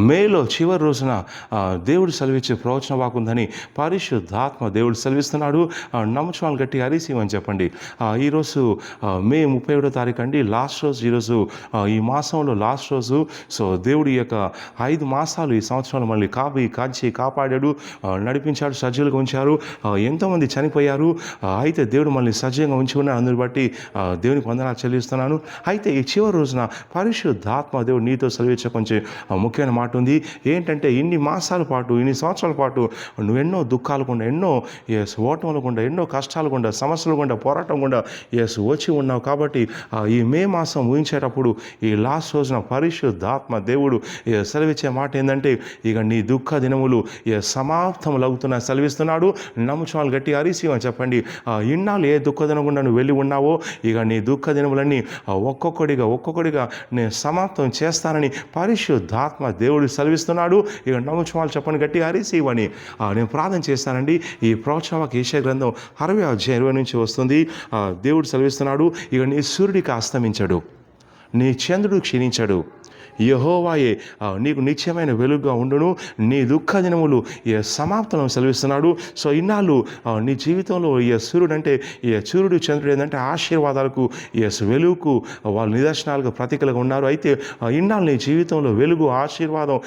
మేలో చివరి రోజున దేవుడు సెలవిచ్చే ప్రవచన వాకుందని పరిశుద్ధాత్మ దేవుడు సెలవిస్తున్నాడు. నమ్ముచువాళ్ళు గట్టి హరిసివని చెప్పండి. ఈరోజు మే 31వ తారీఖు అండి, లాస్ట్ రోజు. ఈరోజు ఈ మాసంలో లాస్ట్ రోజు. సో దేవుడు ఈ యొక్క 5 మాసాలు ఈ సంవత్సరంలో మళ్ళీ కాచి కాపాడాడు, నడిపించాడు, సజీవులుగా ఉంచారు. ఎంతోమంది చనిపోయారు, అయితే దేవుడు మళ్ళీ సజీవంగా ఉంచి ఉన్నాడు. అందుని బట్టి దేవునికి వందనాలు చెల్లిస్తున్నాను. అయితే ఈ చివరి రోజున పరిశుద్ధాత్మ దేవుడు నీతో సెలవిచ్చే కొంచెం ముఖ్యమైన మాట ఉంది. ఏంటంటే, ఇన్ని మాసాల పాటు, ఇన్ని సంవత్సరాల పాటు నువ్వు ఎన్నో దుఃఖాలు గుండా, ఎన్నో ఓటములు గుండా, ఎన్నో కష్టాలు గుండా, సమస్యలు గుండా, పోరాటం గుండా వచ్చి ఉన్నావు. కాబట్టి ఈ మే మాసం ఊహించేటప్పుడు ఈ లాస్ట్ రోజున పరిశుద్ధాత్మ దేవుడు సెలవిచ్చే మాట ఏంటంటే, ఇక నీ దుఃఖ దినములు సమాప్తములవుతున్న సెలవిస్తున్నాడు. నమ్ముచువాళ్ళు గట్టి అరిసి అని చెప్పండి. ఇన్నాళ్ళు ఏ దుఃఖ దినం గుండా నువ్వు వెళ్ళి ఉన్నావో, ఇక నీ దుఃఖ దినములన్నీ ఒక్కొక్కడిగా నేను సమాప్తం చేస్తానని పరిశుద్ధాత్మ దేవుడు సెలవిస్తున్నాడు. ఇక నమ్ముచువాళ్ళు చెప్పండి గట్టి అరిసి అని నేను ప్రార్థన చేస్తానండి. ఈ ప్రవచనవాక్య యెషయా గ్రంథం 60 నుంచి వస్తుంది. దేవుడు సెలవిస్తున్నాడు, ఇక నీ సూర్యుడికి అస్తమించడు, నీ చంద్రుడు క్షీణించడు, యెహోవాయే నీకు నిత్యమైన వెలుగుగా ఉండును, నీ దుఃఖ దినములు సమాప్తం సెలవిస్తున్నాడు. సో ఇన్నాళ్ళు నీ జీవితంలో సూర్యుడు అంటే, సూర్యుడు చంద్రుడు ఏంటంటే ఆశీర్వాదాలకు, వెలుగుకు వాళ్ళు నిదర్శనాలుగా ప్రతీకలుగా ఉన్నారు. అయితే ఇన్నాళ్ళు నీ జీవితంలో వెలుగు, ఆశీర్వాదం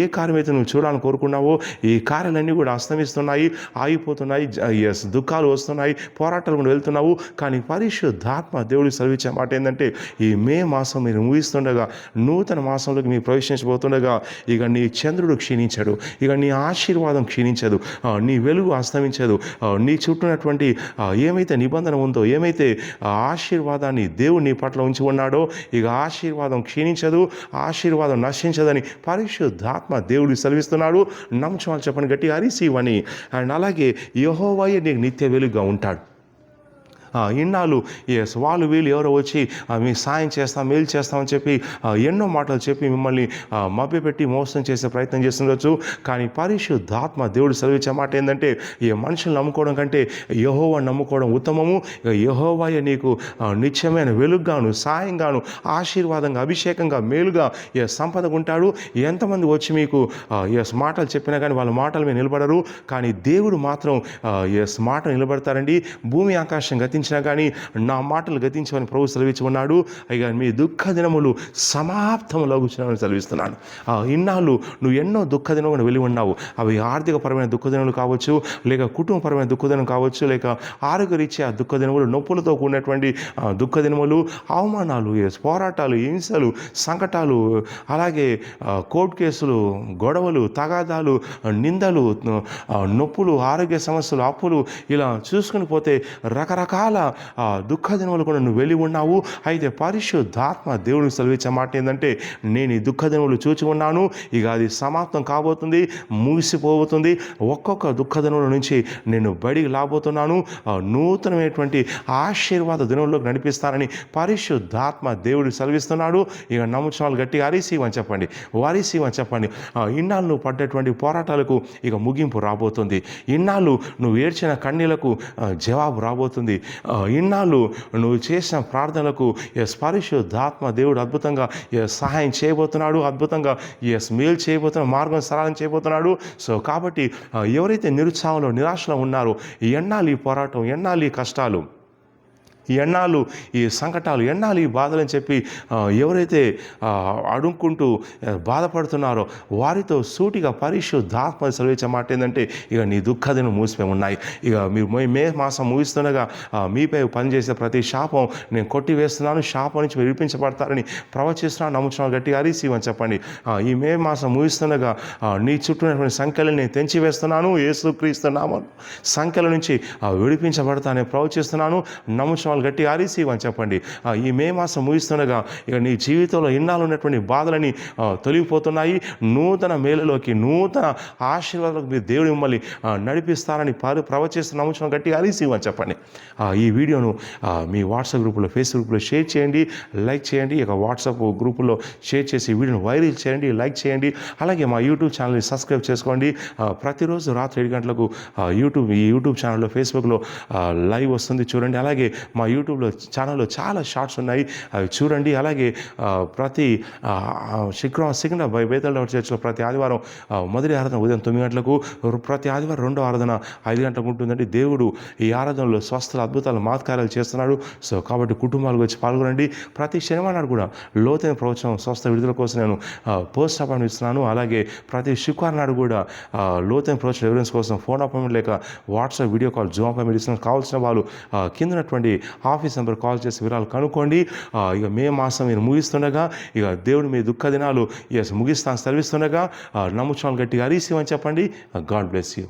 ఏ కార్యమైతే నువ్వు చూడాలని కోరుకున్నావో, ఈ కార్యాలన్నీ కూడా అస్తమిస్తున్నాయి, ఆగిపోతున్నాయి, దుఃఖాలు వస్తున్నాయి, పోరాటాలు కూడా వెళ్తున్నావు. కానీ పరిశుద్ధాత్మ దేవుడికి సెలవిచ్చే మాట ఏంటంటే, ఈ మే మాసం మీరు ముగిస్తుండగా, నూతన మాసంలోకి మీరు ప్రవేశించబోతుండగా, ఇక నీ చంద్రుడు క్షీణించడు, ఇక నీ ఆశీర్వాదం క్షీణించదు, నీ వెలుగు అస్తమించదు. నీ చుట్టూనటువంటి ఏమైతే నిబంధన ఉందో, ఏమైతే ఆశీర్వాదాన్ని దేవుడు నీ పట్ల ఉంచి ఉన్నాడో, ఇక ఆశీర్వాదం క్షీణించదు, ఆశీర్వాదం నశించదని పరిశుద్ధాత్మ దేవుడు సెలవిస్తున్నాడు. నమ్ముచువాళ్ళు చెప్పండి గట్టి అరిసివని. అండ్ అలాగే యెహోవాయే నీకు నిత్య వెలుగుగా ఉంటాడు. ఇన్నాళ్ళు వాళ్ళు వీళ్ళు ఎవరో వచ్చి మీ సాయం చేస్తాం, మేలు చేస్తామని చెప్పి ఎన్నో మాటలు చెప్పి మిమ్మల్ని మభ్యపెట్టి మోసం చేసే ప్రయత్నం చేస్తుండొచ్చు. కానీ పరిశుద్ధాత్మ దేవుడు సెలవిచ్చే మాట ఏంటంటే, ఈ మనుషులు నమ్ముకోవడం కంటే యెహోవాను నమ్ముకోవడం ఉత్తమము. ఇక నీకు నిత్యమైన వెలుగుగాను, సాయంగాను, ఆశీర్వాదంగా, అభిషేకంగా, మేలుగా సంపదగా ఉంటాడు. ఎంతమంది వచ్చి మీకు మాటలు చెప్పినా కానీ వాళ్ళ మాటల మీద నిలబడరు. కానీ దేవుడు మాత్రం మాట నిలబడతారండి. భూమి ఆకాశం గతించినా కానీ నా మాటలు గతించమని ప్రభు సెలవించి ఉన్నాడు. ఇక మీ దుఃఖ దినములు సమాప్తములగుచున్నామని సెలవిస్తున్నాను. ఇన్నాళ్ళు నువ్వు ఎన్నో దుఃఖ దినములు వెళ్ళి ఉన్నావు. అవి ఆర్థికపరమైన దుఃఖ దినములు కావచ్చు, లేక కుటుంబపరమైన దుఃఖ దినం కావచ్చు, లేక ఆరోగ్యరీత్యా దుఃఖ దినములు, నొప్పులతో కూడినటువంటి దుఃఖ దినములు, అవమానాలు, పోరాటాలు, హింసలు, సంకటాలు, అలాగే కోర్టు కేసులు, గొడవలు, తగాదాలు, నిందలు, నొప్పులు, ఆరోగ్య సమస్యలు, అప్పులు, ఇలా చూసుకుని పోతే రకరకాల దుఃఖ దినములు కూడా నువ్వు వెళ్ళి ఉన్నావు. అయితే పరిశుద్ధాత్మ దేవుడికి సెలవిచ్చే మాట ఏంటంటే, నేను ఈ దుఃఖ దినములు చూచి ఉన్నాను, ఇక అది సమాప్తం కాబోతుంది, ముగిసిపోబోతుంది. ఒక్కొక్క దుఃఖ దినముల నుంచి నేను బయటికి లాబోతున్నాను, నూతనమైనటువంటి ఆశీర్వాద దినంలోకి నడిపిస్తానని పరిశుద్ధాత్మ దేవుడికి సెలవిస్తున్నాడు. ఇక నమ్ముచువాళ్ళు గట్టిగా అరిసివని చెప్పండి, వారిసివని చెప్పండి. ఇన్నాళ్ళు నువ్వు పడ్డటువంటి పోరాటాలకు ఇక ముగింపు రాబోతుంది. ఇన్నాళ్ళు నువ్వు ఏడ్చిన కన్నీళ్లకు జవాబు రాబోతుంది. ఇన్నాళ్ళు నువ్వు చేసిన ప్రార్థనలకు పరిశుద్ధాత్మ దేవుడు అద్భుతంగా సహాయం చేయబోతున్నాడు, అద్భుతంగా మేలు చేయబోతున్నాడు, మార్గం సరళం చేయబోతున్నాడు. సో కాబట్టి ఎవరైతే నిరుత్సాహంలో, నిరాశలో ఉన్నారో, ఎన్నాళ్ళు ఈ పోరాటం, ఎన్నాళ్ళు ఈ కష్టాలు, ఎన్నాళ్ళు ఈ సంకటాలు, ఎన్నాళ్ళు ఈ బాధలని చెప్పి ఎవరైతే అడుక్కుంటూ బాధపడుతున్నారో వారితో సూటిగా పరిశుద్ధాత్మ సెలవిచ్చే మాట ఏంటంటే, ఇక నీ దుఃఖ దినం మూసిపోయి ఉన్నాయి. ఇక మీరు మే మాసం ముగిస్తుండగా మీపై పనిచేసే ప్రతి శాపం నేను కొట్టివేస్తున్నాను, శాపం నుంచి మీరు విడిపించబడతారని ప్రవచిస్తున్నాను. నమ్ముచున్నాను గట్టిగా అరిసివని చెప్పండి. ఈ మే మాసం ముగిస్తుండగా నీ చుట్టూనటువంటి సంఖ్యలను నేను తెంచివేస్తున్నాను. యేసుక్రీస్తు నామములో సంఖ్యల నుంచి విడిపించబడతానని ప్రవచిస్తున్నాను. నమ్ముచున్నాను వాళ్ళు గట్టి అరిసివని చెప్పండి. ఈ మే మాసం ముగిస్తుండగా ఇక నీ జీవితంలో ఇన్నాళ్ళు ఉన్నటువంటి బాధలని తొలగిపోతున్నాయి. నూతన మేలులోకి, నూతన ఆశీర్వాదాలకు మీరు దేవుడు మిమ్మల్ని నడిపిస్తారని ప్రవచిస్తున్నాము. గట్టి అరిసివని చెప్పండి. ఈ వీడియోను మీ వాట్సాప్ గ్రూపులో, ఫేస్బుక్ గ్రూపులో షేర్ చేయండి, లైక్ చేయండి. ఇక వాట్సాప్ గ్రూపులో షేర్ చేసి వీడియోను వైరల్ చేయండి, లైక్ చేయండి. అలాగే మా యూట్యూబ్ ఛానల్ని సబ్స్క్రైబ్ చేసుకోండి. ప్రతిరోజు రాత్రి 7 గంటలకు ఈ యూట్యూబ్ ఛానల్లో, ఫేస్బుక్లో లైవ్ వస్తుంది చూడండి. అలాగే మా యూట్యూబ్లో ఛానల్లో చాలా షార్ట్స్ ఉన్నాయి, అవి చూడండి. అలాగే ప్రతి శుక్రవారం సికింద్రాబాద్ బేతల్ చర్చ్లో ప్రతి ఆదివారం మొదటి ఆరాధన ఉదయం 9 గంటలకు, ప్రతి ఆదివారం రెండో ఆరాధన 5 గంటలకు ఉంటుందండి. దేవుడు ఈ ఆరాధనలో స్వస్థలు, అద్భుతాలు, మహత్కార్యాలు చేస్తున్నాడు. సో కాబట్టి కుటుంబాలకు వచ్చి పాల్గొనండి. ప్రతి శనివారం నాడు కూడా లోతైన ప్రవచనం, స్వస్థ విడుదల కోసం నేను పోస్ట్ అపాయింట్మెంట్ ఇస్తున్నాను. అలాగే ప్రతి శుక్రవారం నాడు కూడా లోతైన ప్రవచన ఎవిడెన్స్ కోసం ఫోన్ అపాయింట్మెంట్ లేక WhatsApp video call, Zoom appointment ఇస్తున్నాను. కావాల్సిన వాళ్ళు కింద ఉన్నటువంటి ఆఫీస్ నెంబర్ కాల్ చేసి వివరాలు కనుక్కోండి. ఇక మే మాసం మీరు ముగిస్తుండగా, ఇక దేవుడు మీ దుఃఖ దినాలు ముగిస్తాను సెలవిస్తుండగా నమ్ముచున్నాను గట్టిగా హరీసివ్ అని చెప్పండి. God bless you.